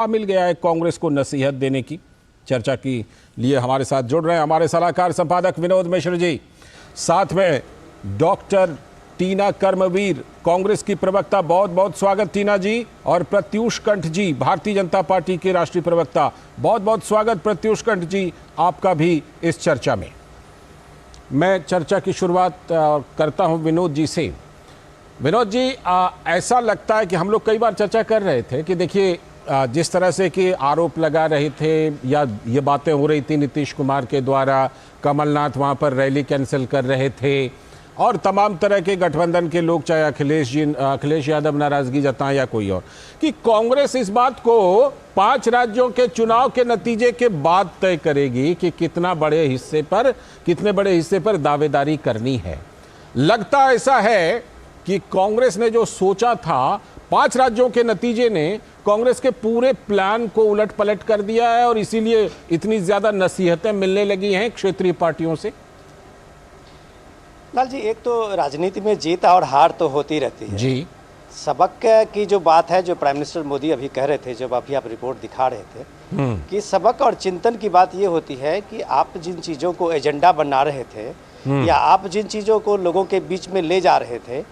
मिल गया है कांग्रेस को नसीहत देने की। चर्चा के लिए हमारे साथ जुड़ रहे हैं हमारे सलाहकार संपादक विनोद मिश्र जी, साथ में डॉक्टर टीना कर्मवीर, कांग्रेस की प्रवक्ता। बहुत बहुत स्वागत टीना जी। और प्रत्युष कंठ जी, भारतीय जनता पार्टी के राष्ट्रीय प्रवक्ता। बहुत बहुत स्वागत प्रत्युष कंठ जी आपका भी इस चर्चा में। मैं चर्चा की शुरुआत करता हूं विनोद जी से। विनोद जी, ऐसा लगता है कि हम लोग कई बार चर्चा कर रहे थे कि देखिए जिस तरह से कि आरोप लगा रहे थे या ये बातें हो रही थी नीतीश कुमार के द्वारा, कमलनाथ वहाँ पर रैली कैंसिल कर रहे थे और तमाम तरह के गठबंधन के लोग, चाहे अखिलेश यादव नाराजगी जताएं या कोई और, कि कांग्रेस इस बात को 5 राज्यों के चुनाव के नतीजे के बाद तय करेगी कि कितने बड़े हिस्से पर दावेदारी करनी है। लगता ऐसा है कि कांग्रेस ने जो सोचा था, 5 राज्यों के नतीजे ने कांग्रेस के पूरे प्लान को उलट पलट कर दिया है और इसीलिए इतनी ज्यादा नसीहतें मिलने लगी हैं क्षेत्रीय पार्टियों से। लाल जी, एक तो राजनीति में जीत और हार तो होती रहती है जी। सबक की जो बात है, जो प्राइम मिनिस्टर मोदी अभी कह रहे थे, जब अभी आप रिपोर्ट दिखा रहे थे, कि सबक और चिंतन की बात ये होती है कि आप जिन चीज़ों को एजेंडा बना रहे थे या आप जिन चीज़ों को लोगों के बीच में ले जा रहे थे,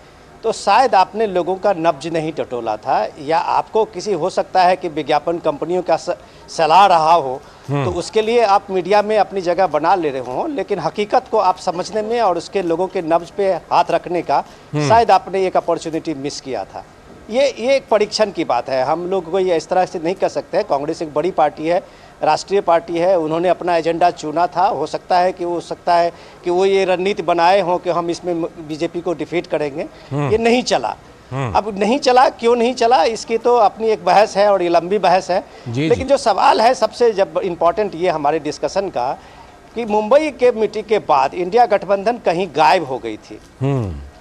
तो शायद आपने लोगों का नब्ज नहीं टटोला था, या आपको किसी, हो सकता है कि विज्ञापन कंपनियों का सलाह रहा हो, तो उसके लिए आप मीडिया में अपनी जगह बना ले रहे हो, लेकिन हकीकत को आप समझने में और उसके लोगों के नब्ज पे हाथ रखने का शायद आपने एक अपॉर्चुनिटी मिस किया था। ये एक परीक्षण की बात है। हम लोग को ये इस तरह से नहीं कर सकते। कांग्रेस एक बड़ी पार्टी है, राष्ट्रीय पार्टी है, उन्होंने अपना एजेंडा चुना था। हो सकता है कि वो ये रणनीति बनाए हों कि हम इसमें बीजेपी को डिफीट करेंगे। ये नहीं चला। अब नहीं चला, क्यों नहीं चला, इसकी तो अपनी एक बहस है और ये लंबी बहस है। लेकिन जो सवाल है सबसे जब इम्पोर्टेंट ये हमारे डिस्कशन का, कि मुंबई के मीटिंग के बाद इंडिया गठबंधन कहीं गायब हो गई थी।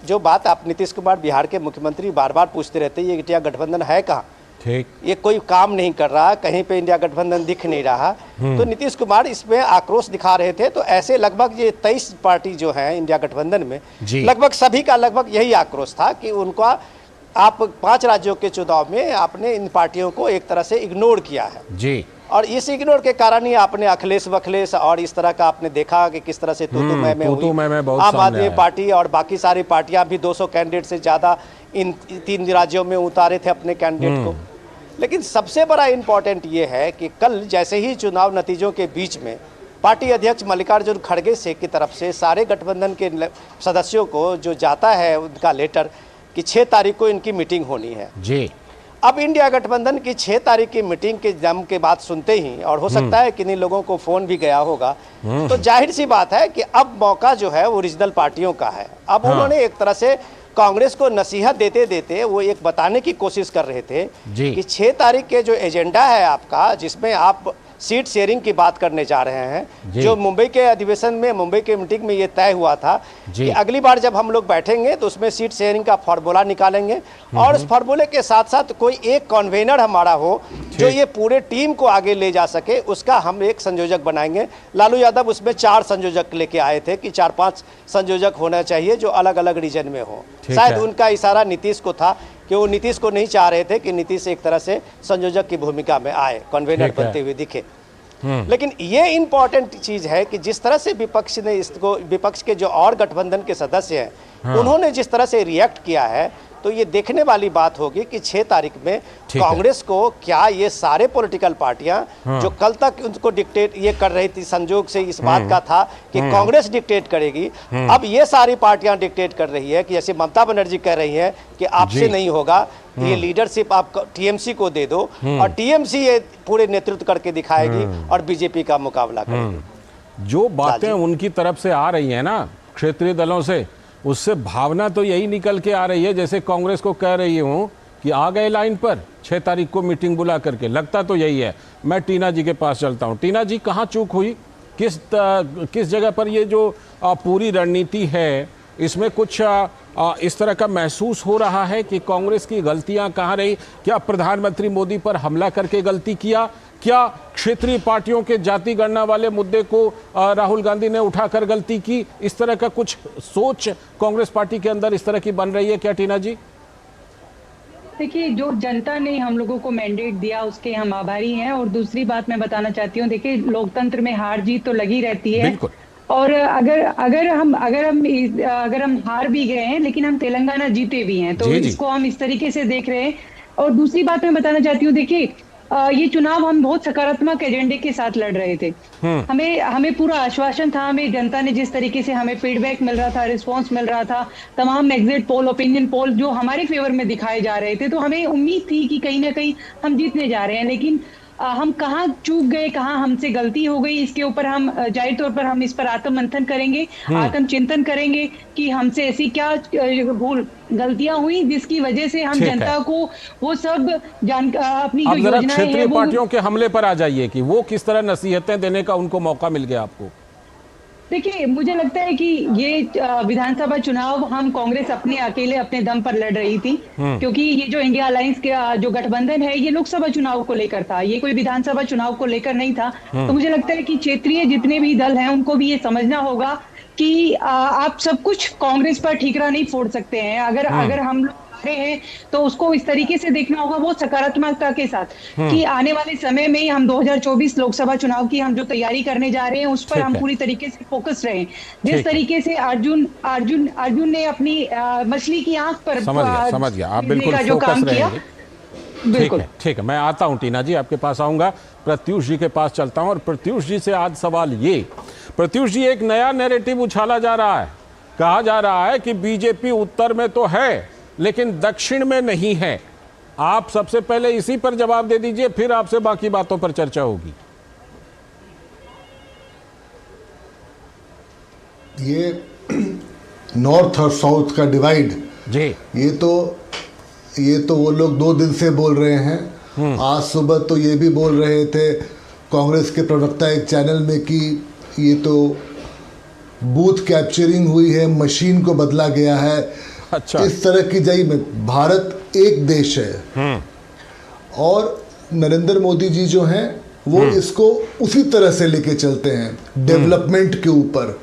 जो बात आप नीतीश कुमार बिहार के मुख्यमंत्री बार बार पूछते रहते, ये इंडिया गठबंधन है कहाँ, ठीक, ये कोई काम नहीं कर रहा, कहीं पे इंडिया गठबंधन दिख नहीं रहा। तो नीतीश कुमार इसमें आक्रोश दिखा रहे थे। तो ऐसे लगभग ये 23 पार्टी जो है इंडिया गठबंधन में, लगभग सभी का लगभग यही आक्रोश था कि उनका, आप 5 राज्यों के चुनाव में आपने इन पार्टियों को एक तरह से इग्नोर किया है जी। और इस इग्नोर के कारण ही आपने अखिलेश वखलेश और इस तरह का आपने देखा कि किस तरह से तू मैं आम आदमी पार्टी और बाकी सारी पार्टियां भी 200 कैंडिडेट से ज़्यादा इन 3 राज्यों में उतारे थे अपने कैंडिडेट को। लेकिन सबसे बड़ा इम्पोर्टेंट ये है कि कल जैसे ही चुनाव नतीजों के बीच में पार्टी अध्यक्ष मल्लिकार्जुन खड़गे से की तरफ से सारे गठबंधन के सदस्यों को जो जाता है उनका लेटर कि 6 तारीख को इनकी मीटिंग होनी है जी। अब इंडिया गठबंधन की 6 तारीख की मीटिंग के दम के बाद सुनते ही, और हो सकता है कि इन लोगों को फोन भी गया होगा, तो जाहिर सी बात है कि अब मौका जो है वो रीजनल पार्टियों का है। अब उन्होंने एक तरह से कांग्रेस को नसीहत देते देते वो एक बताने की कोशिश कर रहे थे कि 6 तारीख के जो एजेंडा है आपका, जिसमें आप सीट शेयरिंग की बात करने जा रहे हैं, जो मुंबई के अधिवेशन में, मुंबई के मीटिंग में ये तय हुआ था कि अगली बार जब हम लोग बैठेंगे तो उसमें सीट शेयरिंग का फार्मूला निकालेंगे और उस फार्मूले के साथ साथ कोई एक कन्वेनर हमारा हो जो ये पूरे टीम को आगे ले जा सके, उसका हम एक संयोजक बनाएंगे। लालू यादव उसमें 4 संयोजक लेके आए थे कि 4-5 संयोजक होना चाहिए जो अलग अलग रीजन में हो। शायद उनका इशारा नीतीश को था कि वो नीतीश को नहीं चाह रहे थे कि नीतीश एक तरह से संयोजक की भूमिका में आए, कन्वेनर बनते हुए दिखे। लेकिन ये इम्पोर्टेंट चीज़ है कि जिस तरह से विपक्ष ने इसको, विपक्ष के जो और गठबंधन के सदस्य हैं, उन्होंने जिस तरह से रिएक्ट किया है, तो ये देखने वाली बात होगी कि 6 तारीख में कांग्रेस को, क्या ये सारे पॉलिटिकल पार्टियां जो कल तक उनको डिक्टेट ये कर रही थी, संजोग से इस बात का था कि कांग्रेस डिक्टेट करेगी, अब ये सारी पार्टियां डिक्टेट कर रही है कि जैसे ममता बनर्जी कह रही है कि आपसे नहीं होगा, ये लीडरशिप आप टीएमसी को दे दो और टीएमसी ये पूरे नेतृत्व करके दिखाएगी और बीजेपी का मुकाबला करेगी। जो बातें उनकी तरफ से आ रही है ना क्षेत्रीय दलों से, उससे भावना तो यही निकल के आ रही है जैसे कांग्रेस को कह रही हूँ कि आ गए लाइन पर 6 तारीख को मीटिंग बुला करके। लगता तो यही है। मैं टीना जी के पास चलता हूँ। टीना जी, कहाँ चूक हुई, किस जगह पर ये जो पूरी रणनीति है, इसमें कुछ इस तरह का महसूस हो रहा है कि कांग्रेस की गलतियां कहाँ रही? क्या प्रधानमंत्री मोदी पर हमला करके गलती किया? क्या क्षेत्रीय पार्टियों के जाति गणना वाले मुद्दे को राहुल गांधी ने उठाकर गलती की? इस तरह का कुछ सोच कांग्रेस पार्टी के अंदर इस तरह की बन रही है क्या टीना जी? देखिए, जो जनता ने हम लोगों को मैंडेट दिया उसके हम आभारी हैं। और दूसरी बात मैं बताना चाहती हूँ, देखिए लोकतंत्र में हार जीत तो लगी रहती है। बिल्कुल। और अगर हम हार भी गए हैं लेकिन हम तेलंगाना जीते भी हैं, तो जी जी। इसको हम इस तरीके से देख रहे हैं। और दूसरी बात मैं बताना चाहती हूँ, देखिए ये चुनाव हम बहुत सकारात्मक एजेंडे के साथ लड़ रहे थे। हमें पूरा आश्वासन था, हमें जनता ने जिस तरीके से हमें फीडबैक मिल रहा था, रिस्पांस मिल रहा था, तमाम एग्जिट पोल, ओपिनियन पोल जो हमारे फेवर में दिखाए जा रहे थे, तो हमें उम्मीद थी कि कहीं ना कहीं हम जीतने जा रहे हैं। लेकिन हम कहाँ चूक गए, कहाँ हमसे गलती हो गई, इसके ऊपर हम जाहिर तौर पर हम इस पर आत्ममंथन करेंगे, आत्मचिंतन करेंगे कि हमसे ऐसी क्या भूल गलतियां हुई जिसकी वजह से हम ठीक है। जनता को वो सब अपनी जो अब जरा योजनाएं हैं क्षेत्रीय वो पार्टियों के हमले पर आ जाइए कि वो किस तरह नसीहतें देने का उनको मौका मिल गया आपको। देखिए, मुझे लगता है कि ये विधानसभा चुनाव हम कांग्रेस अपने अकेले अपने दम पर लड़ रही थी, क्योंकि ये जो इंडिया अलायंस के जो गठबंधन है ये लोकसभा चुनाव को लेकर था, ये कोई विधानसभा चुनाव को लेकर नहीं था। तो मुझे लगता है कि क्षेत्रीय जितने भी दल हैं उनको भी ये समझना होगा कि आप सब कुछ कांग्रेस पर ठीकरा नहीं फोड़ सकते हैं। अगर हम लोग हारे हैं तो उसको इस तरीके से देखना होगा, बहुत सकारात्मकता के साथ, कि आने वाले समय में हम 2024 लोकसभा चुनाव की हम जो तैयारी करने जा रहे हैं उस पर हम पूरी तरीके से फोकस रहें। जिस तरीके से अर्जुन ने अपनी मछली की आंख पर समझ गया आप बिल्कुल का जो काम फोकस किया। रहेंगे। ठीक है, मैं आता हूं टीना जी, आपके पास आऊंगा। प्रत्युष जी के पास चलता हूं और प्रत्युष जी से आज सवाल ये, प्रत्युष जी एक नया नैरेटिव उछाला जा रहा है, कहा जा रहा है कि बीजेपी उत्तर में तो है लेकिन दक्षिण में नहीं है। आप सबसे पहले इसी पर जवाब दे दीजिए, फिर आपसे बाकी बातों पर चर्चा होगी। ये नॉर्थ और साउथ का डिवाइड जी, ये तो वो लोग 2 दिन से बोल रहे हैं। आज सुबह तो ये भी बोल रहे थे कांग्रेस के प्रवक्ता एक चैनल में कि ये तो बूथ कैप्चरिंग हुई है, मशीन को बदला गया है। अच्छा। इस तरह की जई में भारत एक देश है और नरेंद्र मोदी जी जो हैं वो इसको उसी तरह से लेके चलते हैं, डेवलपमेंट के ऊपर।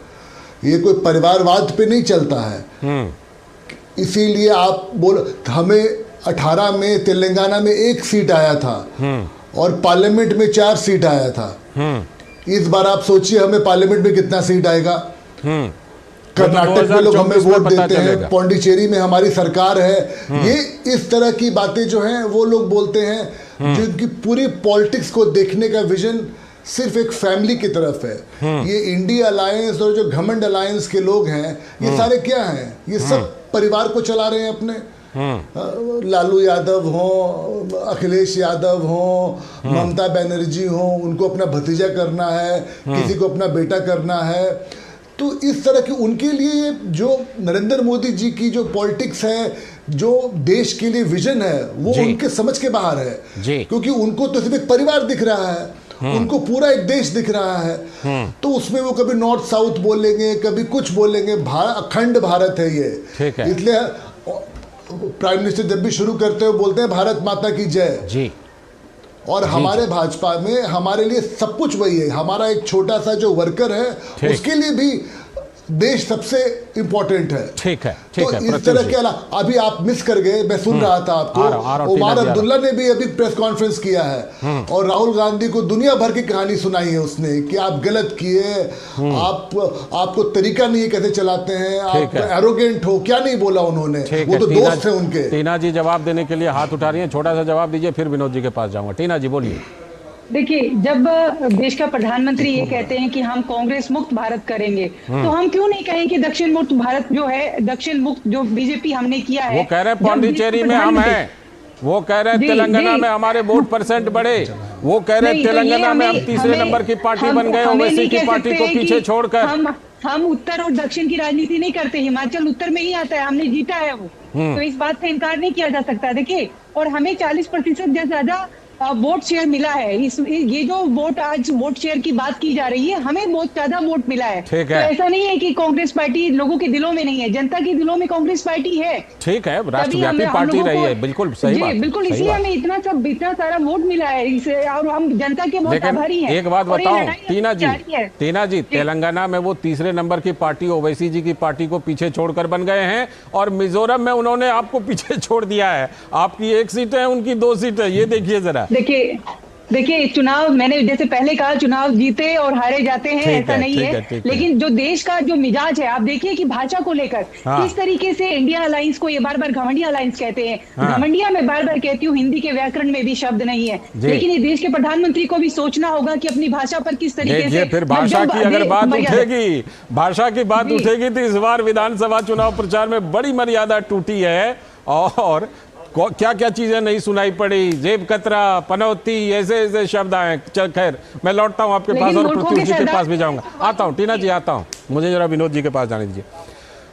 ये कोई परिवारवाद पे नहीं चलता है। इसीलिए आप हमें 18 में तेलंगाना में 1 सीट आया था और पार्लियामेंट में 4 सीट आया था। इस बार आप सोचिए हमें पार्लियामेंट में कितना सीट आएगा। कर्नाटक में लोग हमें वोट देते हैं, पौंडीचेरी में हमारी सरकार है। ये इस तरह की बातें जो हैं वो लोग बोलते हैं, जिनकी पूरी पॉलिटिक्स को देखने का विजन सिर्फ एक फैमिली की तरफ है। ये इंडिया अलायंस और जो घमंड अलायंस के लोग हैं ये सारे क्या हैं, ये सब परिवार को चला रहे हैं अपने। लालू यादव हो, अखिलेश यादव हो, ममता बनर्जी हो, उनको अपना भतीजा करना है, किसी को अपना बेटा करना है। तो इस तरह की उनके लिए जो नरेंद्र मोदी जी की जो पॉलिटिक्स है, जो देश के लिए विजन है, वो उनके समझ के बाहर है। क्योंकि उनको तो सिर्फ एक परिवार दिख रहा है, उनको पूरा एक देश दिख रहा है। तो उसमें वो कभी नॉर्थ साउथ बोलेंगे, कभी कुछ बोलेंगे। अखंड भारत है ये, इसलिए प्राइम मिनिस्टर जब भी शुरू करते हो बोलते हैं भारत माता की जय जी। और हमारे भाजपा में हमारे लिए सब कुछ वही है। हमारा एक छोटा सा जो वर्कर है उसके लिए भी देश सबसे इंपॉर्टेंट है। ठीक है, तो इस तरह के अभी आप मिस कर गए, मैं सुन रहा था आपको, उमर अब्दुल्ला ने भी अभी प्रेस कॉन्फ्रेंस किया है और राहुल गांधी को दुनिया भर की कहानी सुनाई है उसने कि आप गलत किए, आपको तरीका नहीं कैसे चलाते हैं, आप एरोगेंट हो, क्या नहीं बोला उन्होंने। वो तो दोस्त है उनके। टीना जी जवाब देने के लिए हाथ उठा रही है, छोटा सा जवाब दीजिए फिर विनोद जी के पास जाऊंगा। टीना जी बोलिए। देखिए, जब देश का प्रधानमंत्री ये कहते हैं कि हम कांग्रेस मुक्त भारत करेंगे, तो हम क्यों नहीं कहें कि दक्षिण मुक्त भारत जो है, दक्षिण मुक्त जो बीजेपी हमने किया है। वो कह रहे हैं पौंडीचेरी में हम हैं, वो कह रहे हैं तेलंगाना में हमारे वोट % बढ़े, वो कह रहे हैं तेलंगाना में हम तीसरे नंबर की पार्टी बन गए, ओवैसी की पार्टी को पीछे छोड़कर। हम उत्तर और दक्षिण की राजनीति नहीं करते, हिमाचल उत्तर में ही आता है, हमने जीता है वो। तो इस बात से इनकार नहीं किया जा सकता। देखिए, और हमें 40% से ज्यादा वोट शेयर मिला है। ये जो वोट आज वोट शेयर की बात की जा रही है, हमें बहुत ज्यादा वोट मिला है। ठीक है। तो ऐसा नहीं है कि कांग्रेस पार्टी लोगों के दिलों में नहीं है, जनता के दिलों में कांग्रेस पार्टी है। ठीक है, राष्ट्रव्यापी हम पार्टी लोगों रही को- है, बिल्कुल सही जी, बात है, बिल्कुल, सही इसलिए बात। हमें इतना सारा वोट मिला है इसे, और हम जनता के बहुत लेकिन आभारी हैं। एक बात और ये बताऊं लड़ाई अभी टीना जारी है। जी, तेलंगाना में वो तीसरे नंबर की पार्टी ओवैसी जी की पार्टी को पीछे छोड़कर बन गए हैं, और मिजोरम में उन्होंने आपको पीछे छोड़ दिया है। आपकी 1 सीट है, उनकी 2 सीट है। ये देखिए जरा। देखिए चुनाव, मैंने जैसे पहले कहा, चुनाव जीते और हारे जाते हैं, ठीक ऐसा है, नहीं ठीक है। है, ठीक है। लेकिन जो देश का जो मिजाज है, आप देखिए कि भाषा को लेकर हाँ। किस तरीके से इंडिया अलायंस को ये बार बार घमंडिया अलायंस कहते हैं। हाँ। घमंडिया मैं बार बार कहती हूँ, हिंदी के व्याकरण में भी शब्द नहीं है। जी। लेकिन ये देश के प्रधानमंत्री को भी सोचना होगा कि अपनी भाषा पर किस तरीके देखिए, से फिर भाषा की अगर बात उठेगी, भाषा की बात जी। उठेगी तो इस बार विधानसभा चुनाव प्रचार में बड़ी मर्यादा टूटी है, और क्या क्या चीजें नहीं सुनाई पड़ी, जेब कतरा, पनौती, ऐसे ऐसे शब्द आए। चल खैर, मैं लौटता हूं आपके पास लेकिन और मूर्खों प्रत्युष के जी के सरदार- पास भी जाऊंगा। आता हूं टीना जी, आता हूं, मुझे जरा विनोद जी के पास जाने दीजिए।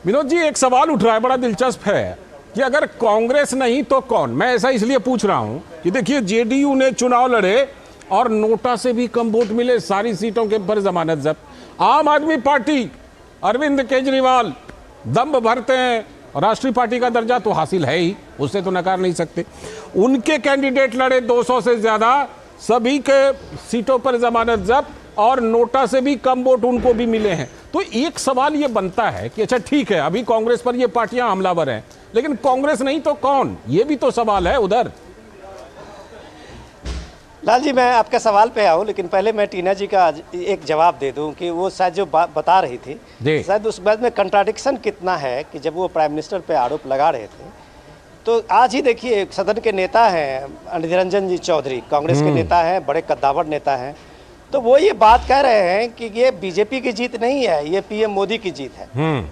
विनोद जी, एक सवाल उठ रहा है, बड़ा दिलचस्प है कि अगर कांग्रेस नहीं तो कौन। मैं ऐसा इसलिए पूछ रहा हूं कि देखिए, जेडीयू ने चुनाव लड़े और नोटा से भी कम वोट मिले, सारी सीटों के पर जमानत जब्त। आम आदमी पार्टी, अरविंद केजरीवाल दम भरते हैं, राष्ट्रीय पार्टी का दर्जा तो हासिल है ही, उससे तो नकार नहीं सकते। उनके कैंडिडेट लड़े 200 से ज्यादा, सभी के सीटों पर जमानत जब्त, और नोटा से भी कम वोट उनको भी मिले हैं। तो एक सवाल ये बनता है कि अच्छा ठीक है, अभी कांग्रेस पर ये पार्टियां हमलावर हैं, लेकिन कांग्रेस नहीं तो कौन, ये भी तो सवाल है उधर। लाल जी, मैं आपके सवाल पे आऊँ, लेकिन पहले मैं टीना जी का एक जवाब दे दूं कि वो शायद जो बात बता रही थी, जी। शायद उस बात में कंट्राडिक्शन कितना है कि जब वो प्राइम मिनिस्टर पे आरोप लगा रहे थे, तो आज ही देखिए सदन के नेता हैं अधीर रंजन जी चौधरी, कांग्रेस के नेता हैं, बड़े कद्दावर नेता हैं, तो वो ये बात कह रहे हैं कि ये बीजेपी की जीत नहीं है, ये पीएम मोदी की जीत है।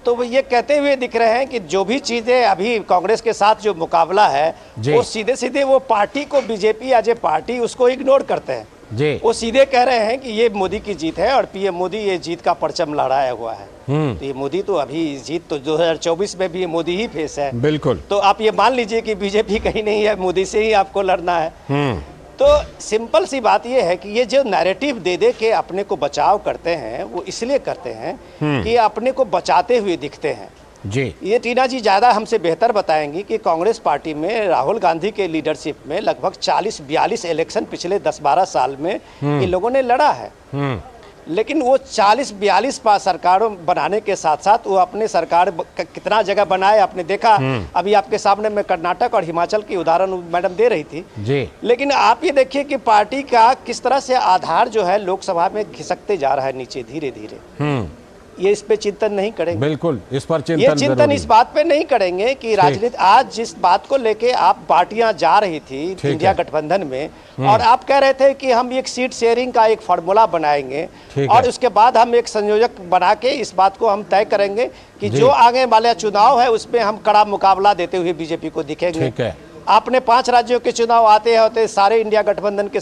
तो वो ये कहते हुए दिख रहे हैं कि जो भी चीज़ें अभी कांग्रेस के साथ जो मुकाबला है, वो सीधे सीधे वो पार्टी को, बीजेपी एज ए पार्टी उसको इग्नोर करते हैं जी। वो सीधे कह रहे हैं कि ये मोदी की जीत है और पीएम मोदी ये जीत का परचम लहराया हुआ है। तो ये मोदी तो अभी जीत तो 2024 में भी ये मोदी ही फेस है। बिल्कुल। तो आप ये मान लीजिए कि बीजेपी कहीं नहीं है, मोदी से ही आपको लड़ना है। तो सिंपल सी बात ये है कि ये जो नैरेटिव दे दे के अपने को बचाव करते हैं, वो इसलिए करते हैं कि अपने को बचाते हुए दिखते हैं। जी। ये टीना जी ज़्यादा हमसे बेहतर बताएंगी कि कांग्रेस पार्टी में राहुल गांधी के लीडरशिप में लगभग 40-42 इलेक्शन पिछले 10-12 साल में इन लोगों ने लड़ा है। लेकिन वो 40-42 सरकारों बनाने के साथ साथ वो अपने सरकार कितना जगह बनाए आपने देखा। अभी आपके सामने में कर्नाटक और हिमाचल की उदाहरण मैडम दे रही थी जी। लेकिन आप ये देखिए कि पार्टी का किस तरह से आधार जो है लोकसभा में खिसकते जा रहा है नीचे धीरे धीरे। ये इस पे चिंतन नहीं करेंगे। बिल्कुल, इस पर चिंतन ये चिंतन जरूरी। इस बात पे नहीं करेंगे कि राजनीति आज जिस बात को लेके आप पार्टियां जा रही थी इंडिया गठबंधन में, और आप कह रहे थे कि हम एक सीट शेयरिंग का एक फार्मूला बनाएंगे और उसके बाद हम एक संयोजक बना के इस बात को हम तय करेंगे कि जो आगे वाले चुनाव है उसमें हम कड़ा मुकाबला देते हुए बीजेपी को दिखेंगे। ठीक है। आपने 5 राज्यों के चुनाव आते होते सारे इंडिया गठबंधन के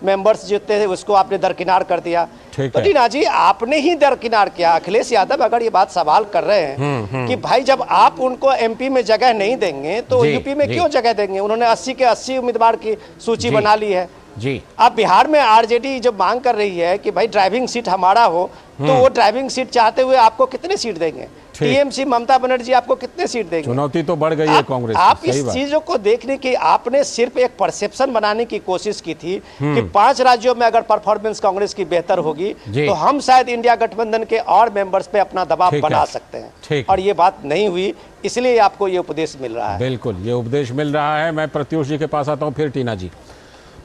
मेंबर्स जीतते थे, उसको आपने दरकिनार कर दिया। तो टीना जी, आपने ही दरकिनार किया। अखिलेश यादव अगर ये बात सवाल कर रहे हैं कि भाई जब आप उनको एमपी में जगह नहीं देंगे तो यूपी में क्यों जगह देंगे? उन्होंने 80 के 80 उम्मीदवार की सूची बना ली है जी। अब बिहार में आरजेडी जो मांग कर रही है कि भाई ड्राइविंग सीट हमारा हो, तो वो ड्राइविंग सीट चाहते हुए आपको कितने सीट देंगे? टीएमसी ममता बनर्जी आपको कितने सीट देंगे? चुनौती तो बढ़ गई है कांग्रेस की। आप इस चीजों को देखने की आपने सिर्फ एक परसेप्शन बनाने की कोशिश की थी कि 5 राज्यों में अगर परफॉर्मेंस कांग्रेस की बेहतर होगी तो हम शायद इंडिया गठबंधन के और मेंबर्स पे अपना दबाव बना सकते हैं, और ये बात नहीं हुई, इसलिए आपको ये उपदेश मिल रहा है। बिल्कुल, ये उपदेश मिल रहा है। मैं प्रत्युष जी के पास आता हूं, फिर टीना जी।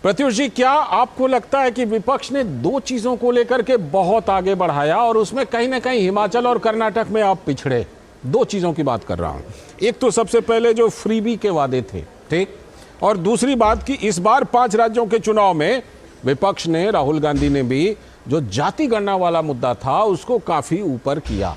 प्रत्युष जी, क्या आपको लगता है कि विपक्ष ने 2 चीजों को लेकर के बहुत आगे बढ़ाया और उसमें कहीं ना कहीं हिमाचल और कर्नाटक में आप पिछड़े? 2 चीजों की बात कर रहा हूं। एक तो सबसे पहले जो फ्रीबी के वादे थे, ठीक, और दूसरी बात कि इस बार 5 राज्यों के चुनाव में विपक्ष ने, राहुल गांधी ने भी जो जाति गणना वाला मुद्दा था उसको काफी ऊपर किया।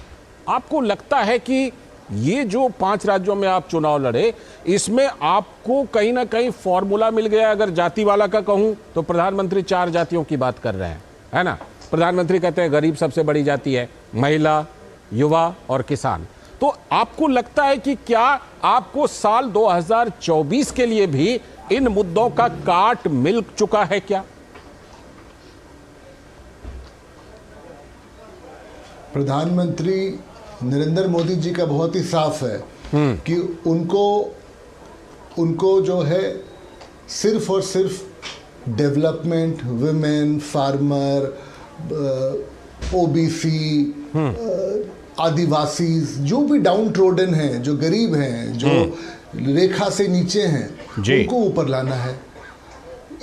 आपको लगता है कि ये जो 5 राज्यों में आप चुनाव लड़े, इसमें आपको कहीं ना कहीं फॉर्मूला मिल गया? अगर जाति वाला का कहूं तो प्रधानमंत्री 4 जातियों की बात कर रहे हैं, है ना? प्रधानमंत्री कहते हैं गरीब सबसे बड़ी जाति है, महिला, युवा और किसान। तो आपको लगता है कि क्या आपको साल 2024 के लिए भी इन मुद्दों का काट मिल चुका है क्या? प्रधानमंत्री नरेंद्र मोदी जी का बहुत ही साफ है कि उनको जो है सिर्फ और सिर्फ डेवलपमेंट, विमेन, फार्मर, ओबीसी, आदिवासी, जो भी डाउन ट्रोडन हैं, जो गरीब हैं, जो रेखा से नीचे हैं, उनको ऊपर लाना है।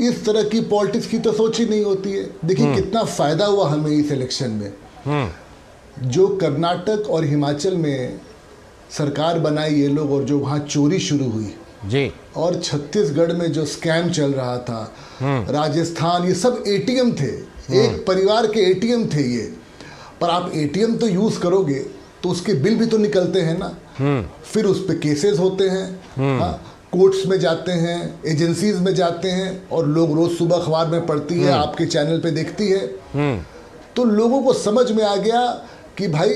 इस तरह की पॉलिटिक्स की तो सोच ही नहीं होती है। देखिए कितना फायदा हुआ हमें इस इलेक्शन में। जो कर्नाटक और हिमाचल में सरकार बनाई ये लोग, और जो वहाँ चोरी शुरू हुई जी, और छत्तीसगढ़ में जो स्कैम चल रहा था, राजस्थान, ये सब एटीएम थे, एक परिवार के एटीएम थे ये। पर आप एटीएम तो यूज करोगे तो उसके बिल भी तो निकलते हैं ना, फिर उस पे केसेस होते हैं, हाँ, कोर्ट्स में जाते हैं, एजेंसीज में जाते हैं, और लोग रोज सुबह अखबार में पढ़ती है, आपके चैनल पे देखती है। तो लोगों को समझ में आ गया कि भाई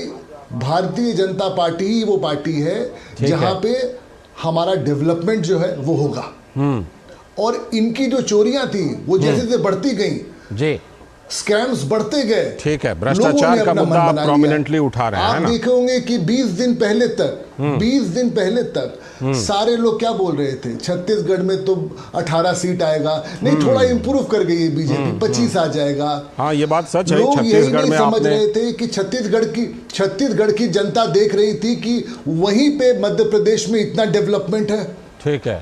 भारतीय जनता पार्टी ही वो पार्टी है जहां पे हमारा डेवलपमेंट जो है वो होगा। और इनकी जो चोरियां थी वो जैसे जैसे बढ़ती गई जी, स्कैम्स बढ़ते गए। ठीक है, भ्रष्टाचार का मुद्दा आप प्रोमिनेंटली उठा रहे हैं। आप देखेंगे कि 20 दिन पहले तक सारे लोग क्या बोल रहे थे, छत्तीसगढ़ में तो 18 सीट आएगा, नहीं थोड़ा इंप्रूव कर गई है बीजेपी, 25 आ जाएगा। हाँ, ये बात सच है। लोग यही छत्तीसगढ़ नहीं में समझ रहे थे कि छत्तीसगढ़ की जनता देख रही थी कि वहीं पे मध्य प्रदेश में इतना डेवलपमेंट है, ठीक है,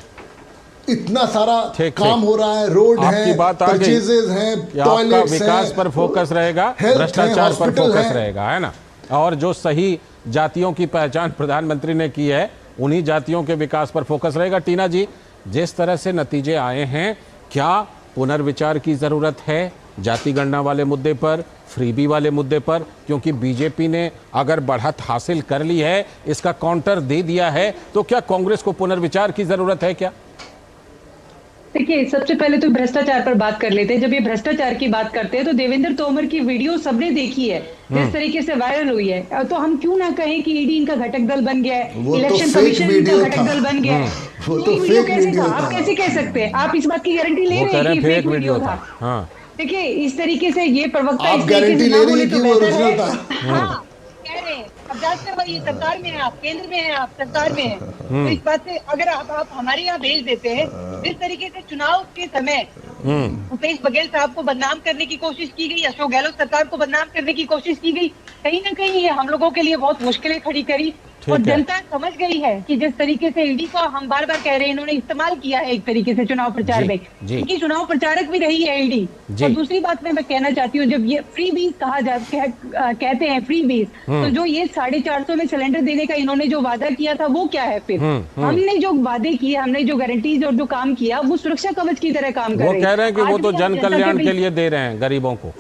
इतना सारा ठीक, काम हो रहा है, रोड है, परचेजेस हैं, टॉयलेट्स हैं, विकास पर फोकस रहेगा, भ्रष्टाचार पर फोकस रहेगा, है ना। और जो सही जातियों की पहचान प्रधानमंत्री ने की है, उन्हीं जातियों के विकास पर फोकस रहेगा। टीना जी, जिस तरह से नतीजे आए हैं, क्या पुनर्विचार की जरूरत है जाति गणना वाले मुद्दे पर, फ्रीबी वाले मुद्दे पर? क्योंकि बीजेपी ने अगर बढ़त हासिल कर ली है, इसका काउंटर दे दिया है, तो क्या कांग्रेस को पुनर्विचार की जरूरत है क्या? देखिए, सबसे पहले तो भ्रष्टाचार पर बात कर लेते हैं। जब ये भ्रष्टाचार की बात करते हैं तो देवेंद्र तोमर की वीडियो सबने देखी है, जिस तरीके से वायरल हुई है। तो हम क्यों ना कहें कि ईडी इनका घटक दल बन गया है, इलेक्शन कमीशन इनका घटक दल बन गया है। वो तो वीडियो कैसे था? आप कैसे कह सकते हैं? आप इस बात की गारंटी ले रहे हैं कि फेक वीडियो था? देखिए, इस तरीके से ये प्रवक्ता इस तरीके से ना बोले तो बेहतर है। हाँ, कह रहे हैं अब जाते वही सरकार में है, आप केंद्र में है, आप सरकार में है, तो इस बात से अगर आप हमारे यहाँ भेज देते हैं, जिस तरीके से चुनाव के समय भूपेश बघेल साहब को बदनाम करने की कोशिश की गई, अशोक गहलोत सरकार को बदनाम करने की कोशिश की गई, कहीं ना कहीं ये हम लोगों के लिए बहुत मुश्किलें खड़ी करी। और जनता समझ गई है कि जिस तरीके से ईडी को हम बार बार कह रहे हैं, इन्होंने इस्तेमाल किया है एक तरीके से चुनाव प्रचार में, क्योंकि चुनाव प्रचारक भी रही है ईडी। और दूसरी बात मैं कहना चाहती हूँ, जब ये फ्री बीज कहते हैं फ्री बीज, तो जो ये 450 में सिलेंडर देने का इन्होंने जो वादा किया था वो क्या है फिर? हमने जो वादे किए, हमने जो गारंटीज और जो काम किया, वो सुरक्षा कवच की तरह काम कर रहे हैं। कह रहे हैं कि वो तो जन कल्याण के लिए दे रहे हैं गरीबों को।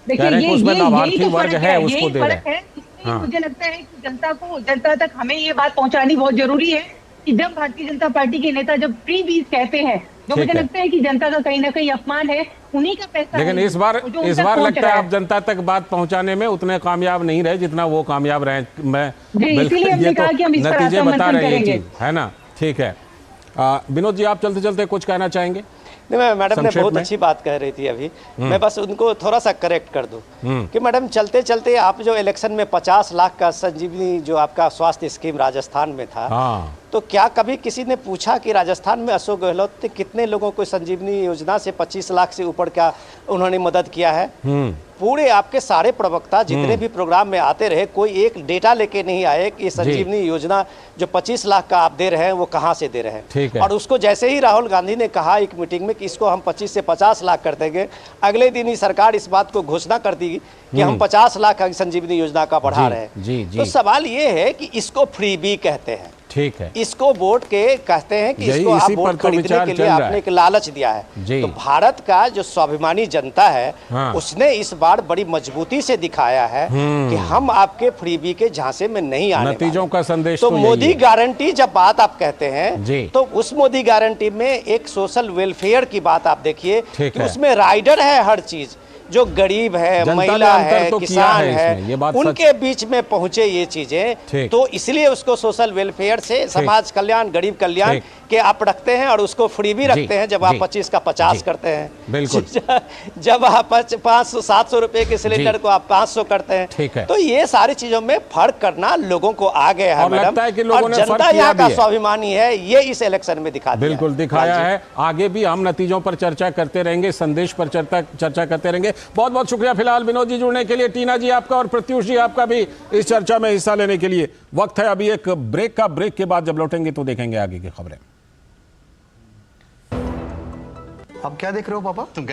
देखिए, लाभार्थी वर्ग है उसको दे रहे हैं। मुझे लगता है कि जनता तक हमें ये बात पहुंचानी बहुत जरूरी है कि जब भारतीय जनता पार्टी के नेता जब फ्री बीज कहते हैं, जो मुझे लगता है कि जनता का कहीं ना कहीं अपमान है, उन्हीं का पैसा। लेकिन इस बार लगता है आप जनता तक बात पहुंचाने में उतने कामयाब नहीं रहे जितना वो कामयाब रहे। मैं इसीलिए हमने कहा कि हम इस पर नतीजे बता रहे करेंगे, है ना। ठीक है, विनोद जी, आप चलते चलते कुछ कहना चाहेंगे? नहीं, मैडम ने बहुत अच्छी बात कह रही थी अभी, मैं बस उनको थोड़ा सा करेक्ट कर दूं कि मैडम चलते चलते आप जो इलेक्शन में 50 लाख का संजीवनी जो आपका स्वास्थ्य स्कीम राजस्थान में था, तो क्या कभी किसी ने पूछा कि राजस्थान में अशोक गहलोत ने कितने लोगों को संजीवनी योजना से 25 लाख से ऊपर क्या उन्होंने मदद किया है? पूरे आपके सारे प्रवक्ता जितने भी प्रोग्राम में आते रहे, कोई एक डेटा लेके नहीं आए कि संजीवनी योजना जो 25 लाख का आप दे रहे हैं वो कहाँ से दे रहे हैं। और उसको जैसे ही राहुल गांधी ने कहा एक मीटिंग में कि इसको हम 25 से 50 लाख कर देंगे, अगले दिन ही सरकार इस बात को घोषणा कर दी कि हम 50 लाख संजीवनी योजना का बढ़ा रहे हैं। तो सवाल ये है कि इसको फ्रीबी कहते हैं, ठीक है, इसको वोट के कहते हैं कि इसको आप वोट खरीदने के लिए आपने एक लालच दिया है। तो भारत का जो स्वाभिमानी जनता है, उसने इस बार बड़ी मजबूती से दिखाया है कि हम आपके फ्रीबी के झांसे में नहीं आने नतीजों का संदेश। तो मोदी गारंटी जब बात आप कहते हैं, तो उस मोदी गारंटी में एक सोशल वेलफेयर की बात आप देखिए, उसमें राइडर है हर चीज। जो गरीब है, जनता ने महिला अंतर है, तो किया किसान है इसमें, ये बात है, सच। उनके बीच में पहुंचे ये चीजें, ठीक। तो इसलिए उसको सोशल वेलफेयर से समाज कल्याण, गरीब कल्याण ठीक। के आप रखते हैं और उसको फ्री भी रखते हैं जब आप जी, 25 का 50 जी, करते हैं। बिल्कुल। जब आप 500-700 रुपए के सिलेंडर को आप 500 करते हैं, ठीक है। तो ये सारी चीजों में फर्क करना लोगों को आ गया है और मैडम, लगता है कि लोगों और ने जनता फर्क किया यहाँ भी का है। स्वाभिमानी है, ये इस इलेक्शन में दिखा दिया बिल्कुल है। दिखाया हाँ जी। है। आगे भी हम नतीजों पर चर्चा करते रहेंगे, संदेश पर चर्चा करते रहेंगे। बहुत बहुत शुक्रिया फिलहाल विनोद जी जुड़ने के लिए, टीना जी आपका और प्रत्युष जी आपका भी इस चर्चा में हिस्सा लेने के लिए। वक्त है अभी एक ब्रेक का। ब्रेक के बाद जब लौटेंगे तो देखेंगे आगे की खबरें। अब क्या देख रहे हो पापा? तुम